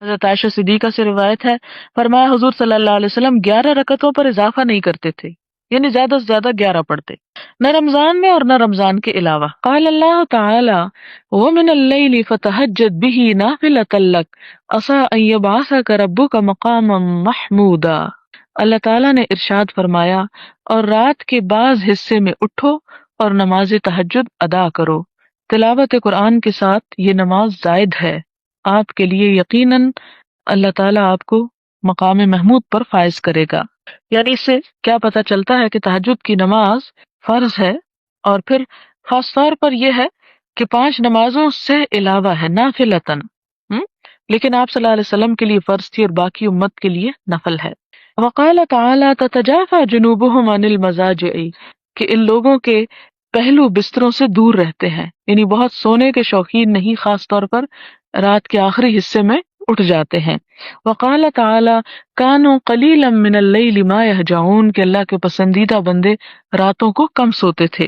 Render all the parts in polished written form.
حضرت عائشہ صدیقہ سے روایت ہے، فرمایا حضور صلی اللہ علیہ وسلم 11 رکعتوں پر اضافہ نہیں کرتے تھے، یعنی زیادہ سے زیادہ 11 پڑھتے، نہ رمضان میں اور نہ رمضان کے علاوہ۔ قال اللہ تعالی ومن اللیل فتہجد بہ نافلۃ لک عسیٰ ان یبعثک ربک مقاما محمودا۔ اللہ تعالیٰ نے ارشاد فرمایا، اور رات کے بعض حصے میں اٹھو اور نماز تہجد ادا کرو۔ تلاوت قرآن کے ساتھ یہ نماز زائد ہے، آپ کے لیے یقیناً اللہ تعالیٰ آپ کو مقام محمود پر فائز کرے گا۔ یعنی اس سے کیا پتہ چلتا ہے کہ تہجد کی نماز فرض ہے، اور پھر خاص طور پر یہ ہے کہ 5 نمازوں سے علاوہ ہے، نافلتاً، لیکن آپ صلی اللہ علیہ وسلم کے لیے فرض تھی اور باقی امت کے لیے نفل ہے۔ وقال تعالی تتجافى جنوبهم عن المضاجع، کہ ان لوگوں کے پہلو بستروں سے دور رہتے ہیں، یعنی بہت سونے کے شوقین نہیں، خاص طور پر رات کے آخری حصے میں اٹھ جاتے ہیں۔ وقال تعالی كانوا قليلا من الليل ما يهجعون، کہ اللہ کے پسندیدہ بندے راتوں کو کم سوتے تھے۔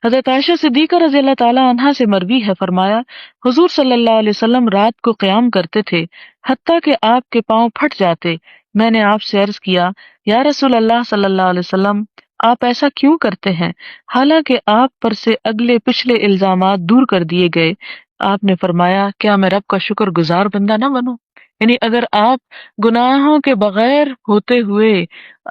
حضرت عائشہ صدیقہ رضی اللہ تعالی عنہا سے مروی ہے، فرمایا حضور صلی اللہ علیہ وسلم رات کو قیام کرتے تھے حتیٰ کہ آپ کے پاؤں پھٹ جاتے۔ میں نے آپ سے عرض کیا، یا رسول اللہ صلی اللہ علیہ وسلم، آپ ایسا کیوں کرتے ہیں حالانکہ آپ پر سے اگلے پچھلے الزامات دور کر دیے گئے؟ آپ نے فرمایا، کیا میں رب کا شکر گزار بندہ نہ بنوں؟ یعنی اگر آپ گناہوں کے بغیر ہوتے ہوئے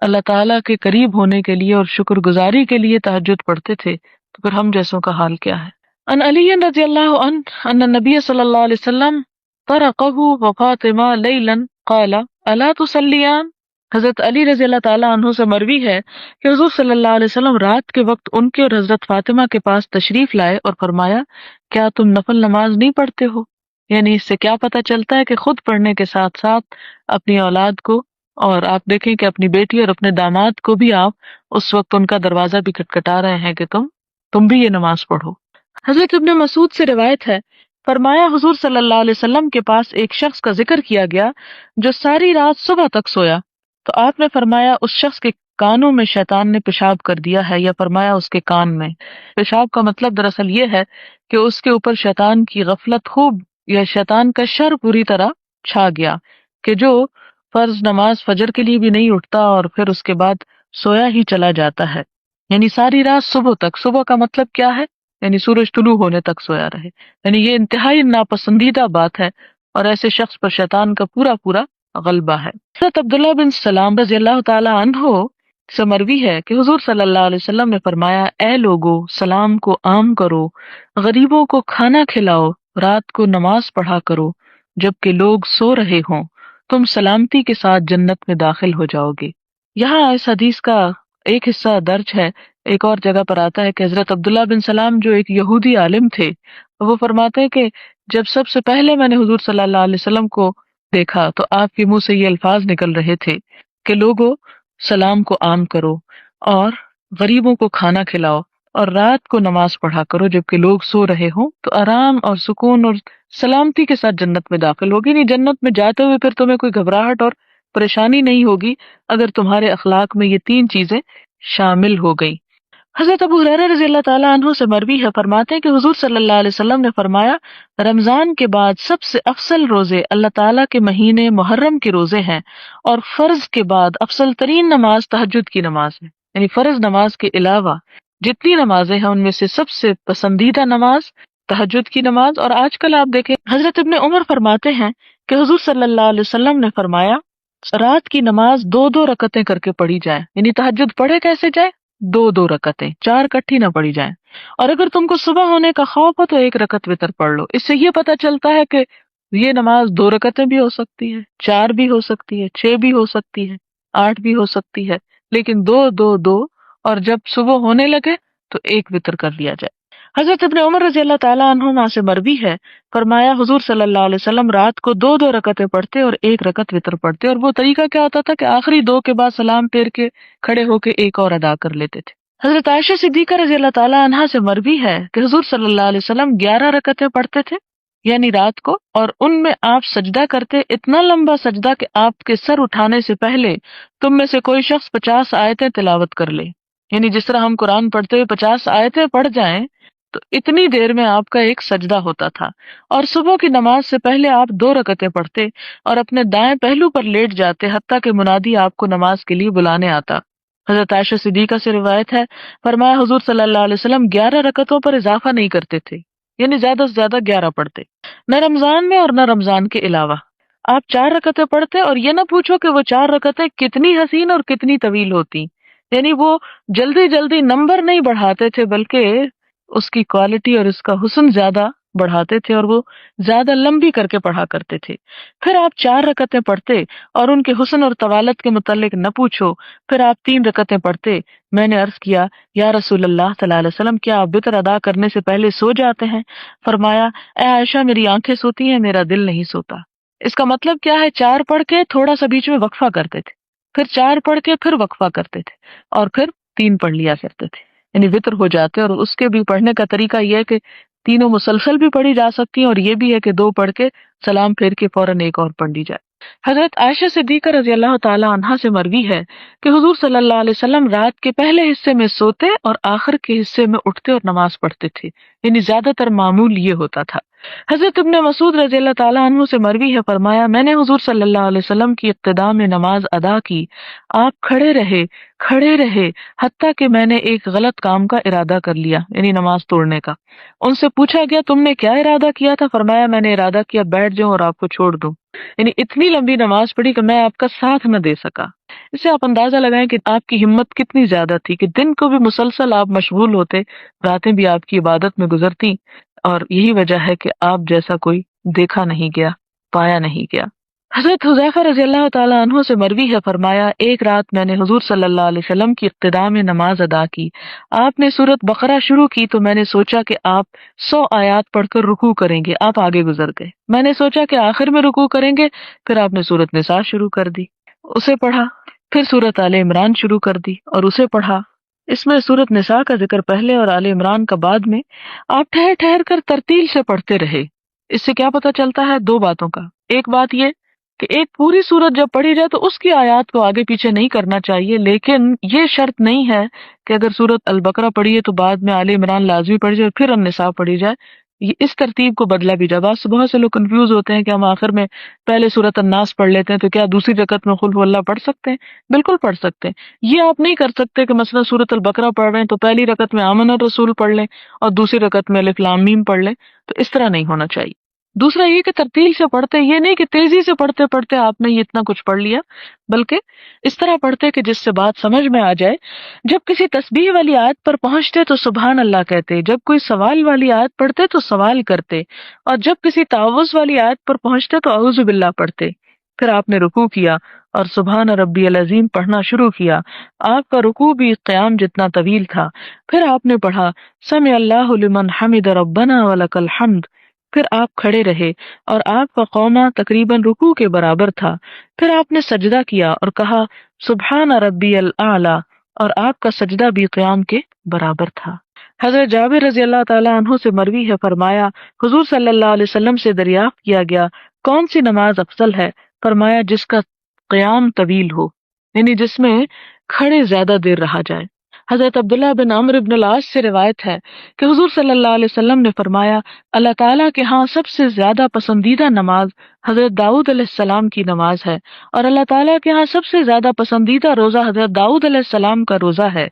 اللہ تعالیٰ کے قریب ہونے کے لیے اور شکر گزاری کے لیے تہجد پڑھتے تھے تو پھر ہم جیسوں کا حال کیا ہے؟ ان علی رضی اللہ عنہ ان النبی صلی اللہ علیہ وسلم طرقہ وفاطمہ لیلا قال الا تصلیان۔ حضرت علی رضی اللہ تعالیٰ عنہ سے مروی ہے کہ حضور صلی اللہ علیہ وسلم رات کے وقت ان کے اور حضرت فاطمہ کے پاس تشریف لائے اور فرمایا، کیا تم نفل نماز نہیں پڑھتے ہو؟ یعنی اس سے کیا پتہ چلتا ہے کہ خود پڑھنے کے ساتھ ساتھ اپنی اولاد کو، اور آپ دیکھیں کہ اپنی بیٹی اور اپنے داماد کو بھی آپ اس وقت ان کا دروازہ بھی کھٹکھٹا رہے ہیں کہ تم بھی یہ نماز پڑھو۔ حضرت ابن مسعود سے روایت ہے، فرمایا حضور صلی اللہ علیہ وسلم کے پاس ایک شخص کا ذکر کیا گیا جو ساری رات صبح تک سویا، تو آپ نے فرمایا اس شخص کے کانوں میں شیطان نے پیشاب کر دیا ہے، یا فرمایا اس کے کان میں۔ پیشاب کا مطلب دراصل یہ ہے کہ اس کے اوپر شیطان کی غفلت خوب، یا شیطان کا شر پوری طرح چھا گیا، کہ جو فرض نماز فجر کے لیے بھی نہیں اٹھتا اور پھر اس کے بعد سویا ہی چلا جاتا ہے، یعنی ساری رات صبح تک۔ صبح کا مطلب کیا ہے؟ یعنی سورج طلوع ہونے تک سویا رہے، یعنی یہ انتہائی ناپسندیدہ بات ہے، اور ایسے شخص پر شیطان کا پورا پورا غلبہ ہے۔ حضرت عبداللہ بن سلام رضی اللہ تعالی عنہ سے مروی ہے کہ حضور صلی اللہ علیہ وسلم نے فرمایا، اے لوگو، سلام کو عام کرو، غریبوں کو کھانا کھلاؤ، رات کو نماز پڑھا کرو جبکہ لوگ سو رہے ہوں، تم سلامتی کے ساتھ جنت میں داخل ہو جاؤ گے۔ یہاں اس حدیث کا ایک حصہ درج ہے، ایک اور جگہ پر آتا ہے کہ حضرت عبداللہ بن سلام جو ایک یہودی عالم تھے، وہ فرماتے ہیں کہ جب سب سے پہلے میں نے حضور صلی اللہ علیہ وسلم کو دیکھا تو آپ کے منہ سے یہ الفاظ نکل رہے تھے کہ لوگوں، سلام کو عام کرو اور غریبوں کو کھانا کھلاؤ اور رات کو نماز پڑھا کرو جبکہ لوگ سو رہے ہوں، تو آرام اور سکون اور سلامتی کے ساتھ جنت میں داخل ہوگی۔ نہیں، جنت میں جاتے ہوئے پھر تمہیں کوئی گھبراہٹ اور پریشانی نہیں ہوگی اگر تمہارے اخلاق میں یہ 3 چیزیں شامل ہو گئی۔ حضرت ابو ہریرہ رضی اللہ تعالیٰ عنہ سے مروی ہے، فرماتے ہیں کہ حضور صلی اللہ علیہ وسلم نے فرمایا، رمضان کے بعد سب سے افضل روزے اللہ تعالیٰ کے مہینے محرم کے روزے ہیں، اور فرض کے بعد افضل ترین نماز تہجد کی نماز ہے۔ یعنی فرض نماز کے علاوہ جتنی نمازیں ہیں ان میں سے سب سے پسندیدہ نماز تہجد کی نماز۔ اور آج کل آپ دیکھیں، حضرت ابن عمر فرماتے ہیں کہ حضور صلی اللہ علیہ وسلم نے فرمایا، رات کی نماز 2 رکعتیں کر کے پڑھی جائے، یعنی تہجد پڑھے کیسے جائے؟ 2 رکعتیں، 4 کٹھی نہ پڑھی جائیں۔ اور اگر تم کو صبح ہونے کا خوف ہو تو 1 رکعت وتر پڑھ لو۔ اس سے یہ پتہ چلتا ہے کہ یہ نماز 2 رکعتیں بھی ہو سکتی ہے، 4 بھی ہو سکتی ہے، 6 بھی ہو سکتی ہے، 8 بھی ہو سکتی ہے، لیکن 2 2 2، اور جب صبح ہونے لگے تو 1 وتر کر لیا جائے۔ حضرت ابن عمر رضی اللہ تعالیٰ عنہما سے مروی ہے، فرمایا حضور صلی اللہ علیہ وسلم رات کو 2 رکعتیں پڑھتے اور 1 رکعت وتر پڑھتے، اور وہ طریقہ کیا ہوتا تھا کہ آخری 2 کے بعد سلام پھیر کے کھڑے ہو کے 1 اور ادا کر لیتے تھے۔ حضرت عائشہ صدیقہ رضی اللہ تعالیٰ عنہا سے مروی ہے کہ حضور صلی اللہ علیہ وسلم 11 رکعتیں پڑھتے تھے، یعنی رات کو، اور ان میں آپ سجدہ کرتے، اتنا لمبا سجدہ کہ آپ کے سر اٹھانے سے پہلے تم میں سے کوئی شخص 50 آیتیں تلاوت کر لے۔ یعنی جس طرح ہم قرآن پڑھتے ہوئے 50 آیتیں پڑھ جائیں تو اتنی دیر میں آپ کا ایک سجدہ ہوتا تھا، اور صبح کی نماز سے پہلے آپ 2 رکعتیں پڑھتے اور اپنے دائیں پہلو پر لیٹ جاتے حتیٰ کہ منادی آپ کو نماز کے لیے بلانے آتا۔ حضرت عائشہ صدیقہ سے روایت ہے، فرمایا حضور صلی اللہ علیہ وسلم 11 رکعتوں پر اضافہ نہیں کرتے تھے، یعنی زیادہ سے زیادہ 11 پڑھتے، نہ رمضان میں اور نہ رمضان کے علاوہ۔ آپ 4 رکعتیں پڑھتے اور یہ نہ پوچھو کہ وہ 4 رکعتیں کتنی حسین اور کتنی طویل ہوتی، یعنی وہ جلدی جلدی نمبر نہیں بڑھاتے تھے بلکہ اس کی کوالٹی اور اس کا حسن زیادہ بڑھاتے تھے، اور وہ زیادہ لمبی کر کے پڑھا کرتے تھے۔ پھر آپ 4 رکعتیں پڑھتے اور ان کے حسن اور طوالت کے متعلق نہ پوچھو، پھر آپ 3 رکعتیں پڑھتے۔ میں نے عرض کیا، یا رسول اللہ صلی اللہ علیہ وسلم، کیا آپ وتر ادا کرنے سے پہلے سو جاتے ہیں؟ فرمایا، اے عائشہ، میری آنکھیں سوتی ہیں، میرا دل نہیں سوتا۔ اس کا مطلب کیا ہے؟ 4 پڑھ کے تھوڑا سا بیچ میں وقفہ کرتے تھے، پھر 4 پڑھ کے پھر وقفہ کرتے تھے، اور پھر 3 پڑھ لیا کرتے تھے، یعنی وطر ہو جاتے۔ اور اس کے بھی پڑھنے کا طریقہ یہ ہے کہ تینوں مسلسل بھی پڑھی جا سکتی ہیں، اور یہ بھی ہے کہ 2 پڑھ کے سلام پھیر کے فوراً ایک اور پڑھ لی جائے۔ حضرت عائشہ صدیقہ رضی اللہ تعالی عنہا سے مروی ہے کہ حضور صلی اللہ علیہ وسلم رات کے پہلے حصے میں سوتے اور آخر کے حصے میں اٹھتے اور نماز پڑھتے تھے، یعنی زیادہ تر معمول یہ ہوتا تھا۔ حضرت ابن مسعود رضی اللہ تعالیٰ عنہ سے مروی ہے، فرمایا، میں نے حضور صلی اللہ علیہ وسلم کی ابتدا میں نماز ادا کی، آپ کھڑے رہے حتیٰ کہ میں نے ایک غلط کام کا ارادہ کر لیا، یعنی نماز توڑنے کا۔ ان سے پوچھا گیا، تم نے کیا ارادہ کیا تھا؟ فرمایا، میں نے ارادہ کیا بیٹھ جاؤں اور آپ کو چھوڑ دوں، یعنی اتنی لمبی نماز پڑھی کہ میں آپ کا ساتھ نہ دے سکا۔ اس سے آپ اندازہ لگائیں کہ آپ کی ہمت کتنی زیادہ تھی کہ دن کو بھی مسلسل آپ مشغول ہوتے، راتیں بھی آپ کی عبادت میں گزرتی، اور یہی وجہ ہے کہ آپ جیسا کوئی دیکھا نہیں گیا، پایا نہیں گیا۔ حضرت حذیفہ رضی اللہ تعالیٰ عنہ سے مروی ہے، فرمایا، ایک رات میں نے حضور صلی اللہ علیہ وسلم کی ابتدا میں نماز ادا کی، آپ نے سورۃ بقرہ شروع کی تو میں نے سوچا کہ آپ 100 آیات پڑھ کر رکوع کریں گے، آپ آگے گزر گئے۔ میں نے سوچا کہ آخر میں رکوع کریں گے، پھر آپ نے سورۃ نساء شروع کر دی، اسے پڑھا، پھر سورۃ آل عمران شروع کر دی اور اسے پڑھا۔ اس میں سورۃ نساء کا ذکر پہلے اور آل عمران کا بعد میں۔ آپ ٹھہر ٹھہر کر ترتیل سے پڑھتے رہے۔ اس سے کیا پتہ چلتا ہے؟ 2 باتوں کا۔ ایک بات یہ کہ ایک پوری سورت جب پڑھی جائے تو اس کی آیات کو آگے پیچھے نہیں کرنا چاہیے، لیکن یہ شرط نہیں ہے کہ اگر سورت البقرہ پڑھی ہے تو بعد میں آل عمران لازمی پڑھی جائے پھر النساء پڑھی جائے، یہ اس ترتیب کو بدلا بھی جائے۔ بہت سے لوگ کنفیوز ہوتے ہیں کہ ہم آخر میں پہلے سورت الناس پڑھ لیتے ہیں تو کیا دوسری رکعت میں قل هو اللہ پڑھ سکتے ہیں؟ بالکل پڑھ سکتے ہیں۔ یہ آپ نہیں کر سکتے کہ مثلا سورت البقرہ پڑھ رہے ہیں تو پہلی رکعت میں آمن الرسول پڑھ لیں اور دوسری رکعت میں الف لام میم پڑھ لیں، تو اس طرح نہیں ہونا چاہیے۔ دوسرا یہ کہ ترتیل سے پڑھتے، یہ نہیں کہ تیزی سے پڑھتے پڑھتے آپ نے یہ اتنا کچھ پڑھ لیا، بلکہ اس طرح پڑھتے کہ جس سے بات سمجھ میں آ جائے۔ جب کسی تسبیح والی آیت پر پہنچتے تو سبحان اللہ کہتے، جب کوئی سوال والی آیت پڑھتے تو سوال کرتے، اور جب کسی تعوذ والی آیت پر پہنچتے تو اعوذ باللہ پڑھتے۔ پھر آپ نے رکوع کیا اور سبحان ربی العظیم پڑھنا شروع کیا۔ آپ کا رکوع بھی قیام جتنا طویل تھا۔ پھر آپ نے پڑھا سمع اللہ لمن حمد ربنا ولک الحمد۔ پھر آپ کھڑے رہے اور آپ کا قومہ تقریباً رکوع کے برابر تھا۔ پھر آپ نے سجدہ کیا اور کہا سبحان ربی الاعلی، اور آپ کا سجدہ بھی قیام کے برابر تھا۔ حضرت جابر رضی اللہ تعالیٰ عنہ سے مروی ہے، فرمایا حضور صلی اللہ علیہ وسلم سے دریافت کیا گیا کون سی نماز افضل ہے؟ فرمایا جس کا قیام طویل ہو، یعنی جس میں کھڑے زیادہ دیر رہا جائے۔ حضرت عبداللہ بن عمرو بن العاص سے روایت ہے کہ حضور صلی اللہ علیہ وسلم نے فرمایا اللہ تعالیٰ کے ہاں سب سے زیادہ پسندیدہ نماز حضرت داؤد علیہ السلام کی نماز ہے، اور اللہ تعالیٰ کے ہاں سب سے زیادہ پسندیدہ روزہ حضرت داؤد علیہ السلام کا روزہ ہے۔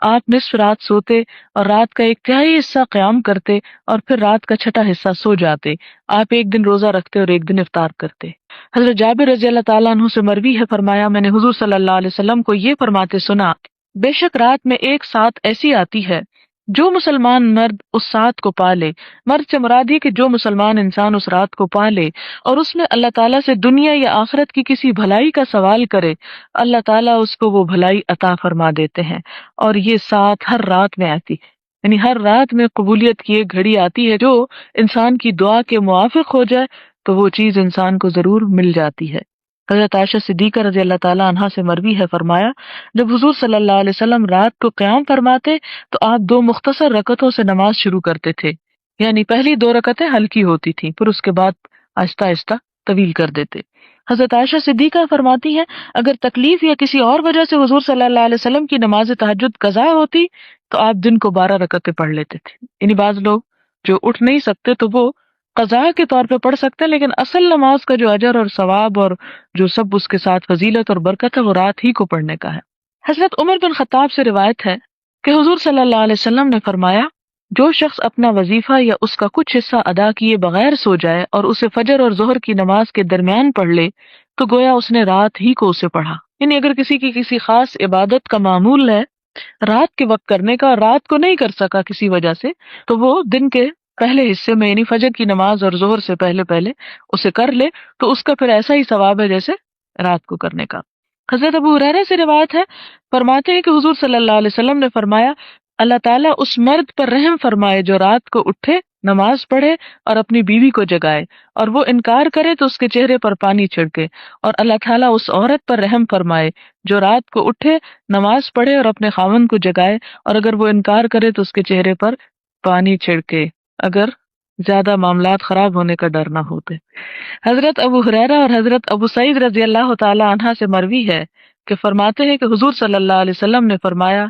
آپ نصف رات سوتے اور رات کا 1/3 حصہ قیام کرتے اور پھر رات کا 6واں حصہ سو جاتے۔ آپ ایک دن روزہ رکھتے اور ایک دن افطار کرتے۔ حضرت جابر رضی اللہ تعالیٰ عنہ سے مروی ہے، فرمایا میں نے حضور صلی اللہ علیہ وسلم کو یہ فرماتے سنا بے شک رات میں ایک سات ایسی آتی ہے جو مسلمان مرد اس سات کو پا لے، مرد سے مراد یہ کہ جو مسلمان انسان اس رات کو پا لے اور اس میں اللہ تعالیٰ سے دنیا یا آخرت کی کسی بھلائی کا سوال کرے، اللہ تعالیٰ اس کو وہ بھلائی عطا فرما دیتے ہیں۔ اور یہ سات ہر رات میں آتی، یعنی ہر رات میں قبولیت کی ایک گھڑی آتی ہے جو انسان کی دعا کے موافق ہو جائے تو وہ چیز انسان کو ضرور مل جاتی ہے۔ حضرت عائشہ صدیقہ رضی اللہ تعالیٰ عنہا سے مروی ہے، فرمایا جب حضور صلی اللہ علیہ وسلم رات کو قیام فرماتے تو آپ 2 مختصر رکعتوں سے نماز شروع کرتے تھے، یعنی پہلی 2 رکعتیں ہلکی ہوتی تھیں، پھر اس کے بعد آہستہ آہستہ طویل کر دیتے۔ حضرت عائشہ صدیقہ فرماتی ہیں اگر تکلیف یا کسی اور وجہ سے حضور صلی اللہ علیہ وسلم کی نماز تہجد قضا ہوتی تو آپ دن کو 12 رکعتیں پڑھ لیتے تھے. یعنی بعض لوگ جو اٹھ نہیں سکتے تو وہ قضاء کے طور پہ پڑھ سکتے ہیں، لیکن اصل نماز کا جو اجر اور ثواب اور جو سب اس کے ساتھ فضیلت اور برکت ہے وہ رات ہی کو پڑھنے کا ہے. حضرت عمر بن خطاب سے روایت ہے کہ حضور صلی اللہ علیہ وسلم نے فرمایا، جو شخص اپنا وظیفہ یا اس کا کچھ حصہ ادا کیے بغیر سو جائے اور اسے فجر اور ظہر کی نماز کے درمیان پڑھ لے تو گویا اس نے رات ہی کو اسے پڑھا. یعنی اگر کسی کی کسی خاص عبادت کا معمول ہے رات کے وقت کرنے کا اور رات کو نہیں کر سکا کسی وجہ سے، تو وہ دن کے پہلے حصے میں یعنی فجر کی نماز اور ظہر سے پہلے پہلے اسے کر لے تو اس کا پھر ایسا ہی ثواب ہے جیسے رات کو کرنے کا. حضرت ابو ہریرہ سے روایت ہے، فرماتے ہیں کہ حضور صلی اللہ علیہ وسلم نے فرمایا، اللہ تعالیٰ اس مرد پر رحم فرمائے جو رات کو اٹھے، نماز پڑھے اور اپنی بیوی کو جگائے، اور وہ انکار کرے تو اس کے چہرے پر پانی چھڑکے، اور اللہ تعالیٰ اس عورت پر رحم فرمائے جو رات کو اٹھے، نماز پڑھے اور اپنے خاوند کو جگائے، اور اگر وہ انکار کرے تو اس کے چہرے پر پانی چھڑکے، اگر زیادہ معاملات خراب ہونے کا ڈر نہ ہوتے. حضرت ابو ہریرہ اور حضرت ابو سعید رضی اللہ تعالی عنہ سے مروی ہے کہ فرماتے ہیں کہ حضور صلی اللہ علیہ وسلم نے فرمایا،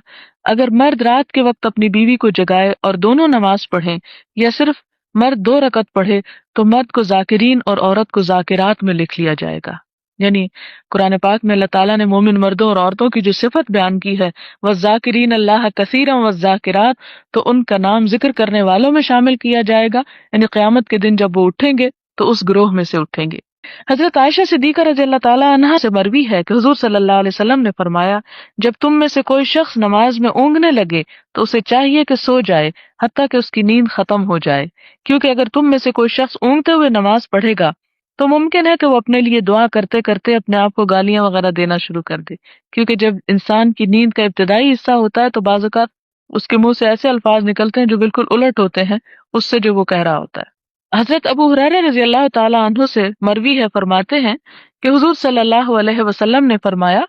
اگر مرد رات کے وقت اپنی بیوی کو جگائے اور دونوں نماز پڑھیں یا صرف مرد 2 رکعت پڑھے تو مرد کو ذاکرین اور عورت کو ذاکرات میں لکھ لیا جائے گا. یعنی قرآن پاک میں اللہ تعالیٰ نے مومن مردوں اور عورتوں کی جو صفت بیان کی ہے وَالذَّاكِرِينَ اللَّهَ كَثِيرًا وَالذَّاكِرَاتِ، تو ان کا نام ذکر کرنے والوں میں شامل کیا جائے گا. یعنی قیامت کے دن جب وہ اٹھیں گے تو اس گروہ میں سے اٹھیں گے. حضرت عائشہ صدیقہ رضی اللہ تعالیٰ عنہا سے مروی ہے کہ حضور صلی اللہ علیہ وسلم نے فرمایا، جب تم میں سے کوئی شخص نماز میں اونگنے لگے تو اسے چاہیے کہ سو جائے حتیٰ کہ اس کی نیند ختم ہو جائے، کیونکہ اگر تم میں سے کوئی شخص اونگتے ہوئے نماز پڑھے گا تو ممکن ہے کہ وہ اپنے لیے دعا کرتے کرتے اپنے آپ کو گالیاں وغیرہ دینا شروع کر دے، کیونکہ جب انسان کی نیند کا ابتدائی حصہ ہوتا ہے تو بعض اوقات اس کے منہ سے ایسے الفاظ نکلتے ہیں جو بالکل الٹ ہوتے ہیں اس سے جو وہ کہہ رہا ہوتا ہے. حضرت ابو ہریرہ رضی اللہ تعالی عنہ سے مروی ہے، فرماتے ہیں کہ حضور صلی اللہ علیہ وسلم نے فرمایا،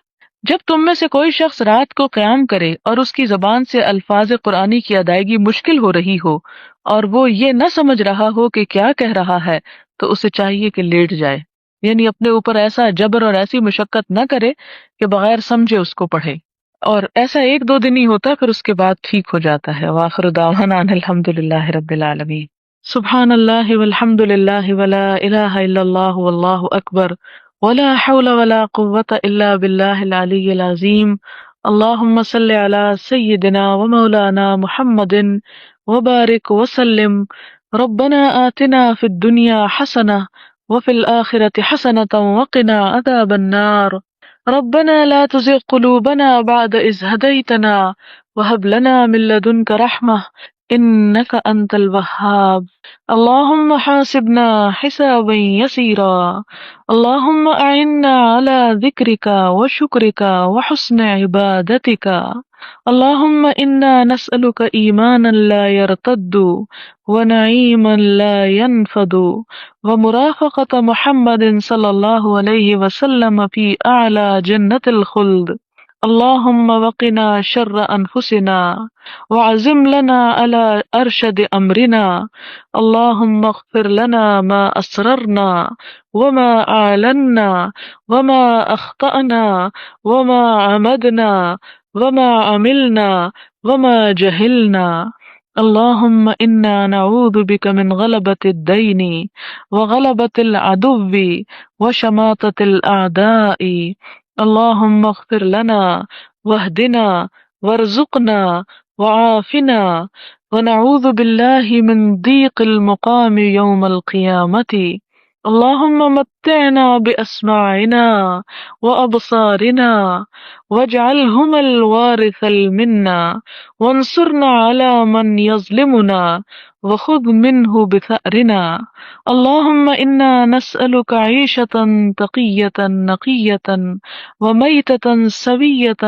جب تم میں سے کوئی شخص رات کو قیام کرے اور اس کی زبان سے الفاظ قرآنی کی ادائیگی مشکل ہو رہی ہو اور وہ یہ نہ سمجھ رہا ہو کہ کیا کہہ رہا ہے تو اسے چاہیے کہ لیٹ جائے. یعنی اپنے اوپر ایسا جبر اور ایسی مشقت نہ کرے کہ بغیر سمجھے اس کو پڑھے، اور ایسا 1-2 دن ہی ہوتا ہے پھر اس کے بعد ٹھیک ہو جاتا ہے. وآخر دعوانا ان الحمد للہ رب العالمین. سبحان اللہ والحمد للہ ولا الہ الا اللہ واللہ اکبر ولا حول ولا قوة الا باللہ العلی العظیم. اللہم صل علی سیدنا ومولانا محمد وبارک وسلم. ربنا آتنا فی الدنیا حسنہ وفی الآخرة حسنة وقنا عذاب النار. ربنا لا تزغ قلوبنا بعد إذ هديتنا وهب لنا من لدنك رحمة إنك أنت الوهاب. اللهم حاسبنا حسابا يسيرا. اللهم أعنا على ذكرك وشكرك وحسن عبادتك. اللهم إنا نسألك إيمانا لا يرتد ونعيما لا ينفد ومرافقة محمد صلى الله عليه وسلم في أعلى جنة الخلد. اللهم وقنا شر أنفسنا وعزم لنا على أرشد أمرنا. اللهم اغفر لنا ما أسررنا وما أعلنا وما أخطأنا وما عمدنا وما عملنا وما جهلنا. اللهم إنا نعوذ بك من غلبة الدين وغلبة العدو وشماتة الأعداء. اللهم اغفر لنا واهدنا وارزقنا وعافنا ونعوذ بالله من ضيق المقام يوم القيامة. اللهم متعنا بأسماعنا وأبصارنا واجعلهما الوارث منا وانصرنا على من يظلمنا وخذ منه بثأرنا. اللهم إنا نسألك عيشة تقية نقية وميتة سوية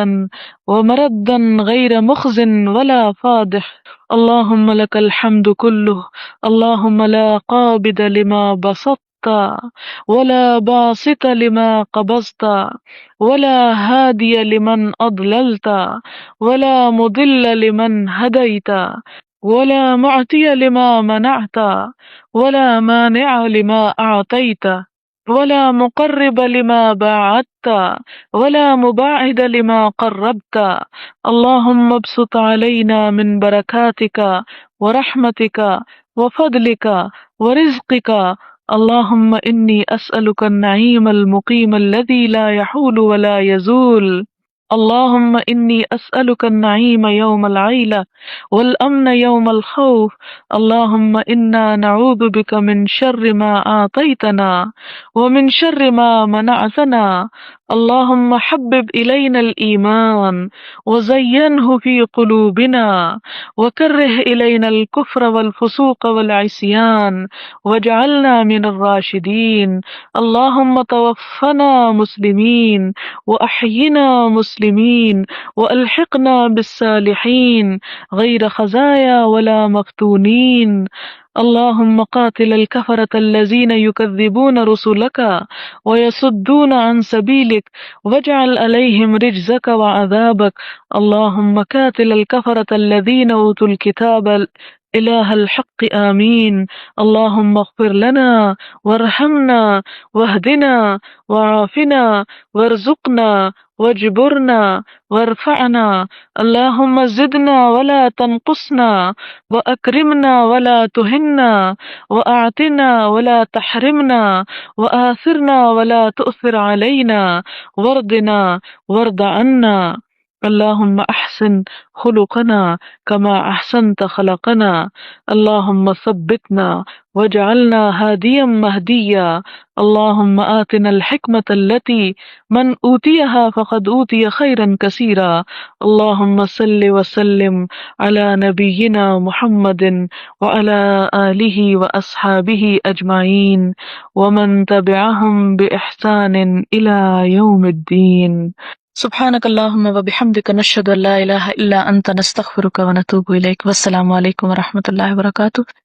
ومردا غير مخز ولا فاضح. اللهم لك الحمد كله. اللهم لا قابض لما بسطت ولا باسط لما قبضت ولا هادي لمن أضللت ولا مضل لمن هديت ولا معطي لما منعت ولا مانع لما أعطيت. ولا مقرب لما باعدت ولا مباعد لما قربت. اللهم ابسط علينا من بركاتك ورحمتك وفضلك ورزقك. اللهم إني أسألك النعيم المقيم الذي لا يحول ولا يزول. اللهم إني أسألك النعيم يوم العيلة والأمن يوم الخوف. اللهم إنا نعوذ بك من شر ما أعطيتنا ومن شر ما منعتنا. اللهم حبب إلينا الإيمان وزينه في قلوبنا وكره إلينا الكفر والفسوق والعصيان واجعلنا من الراشدين. اللهم توفنا مسلمين وأحينا مسلمين وألحقنا بالصالحين غير خزايا ولا مفتونين. اللهم قاتل الكفرة الذين يكذبون رسلك ويصدون عن سبيلك واجعل عليهم رجزك وعذابك. اللهم قاتل الكفرة الذين أوتوا الكتاب إله الحق آمين. اللهم اغفر لنا وارحمنا واهدنا وعافنا وارزقنا واجبرنا وارفعنا. اللهم زدنا ولا تنقصنا وأكرمنا ولا تهنا وأعطنا ولا تحرمنا وآثرنا ولا تؤثر علينا وارضنا وارض عنا. اللهم أحسن خلقنا كما أحسنت خلقنا. اللهم ثبتنا واجعلنا هاديا مهديا. اللهم آتنا الحكمة التي من أوتيها فقد أوتي خيرا كثيرا. اللهم صل وسلم على نبينا محمد وعلى آله وأصحابه أجمعين ومن تبعهم بإحسان إلى يوم الدين. سبحانك اللهم وبحمدك نشهد أن لا إله إلا أنت نستغفرك ونتوب إليك. والسلام علیکم ورحمۃ اللہ وبرکاتہ.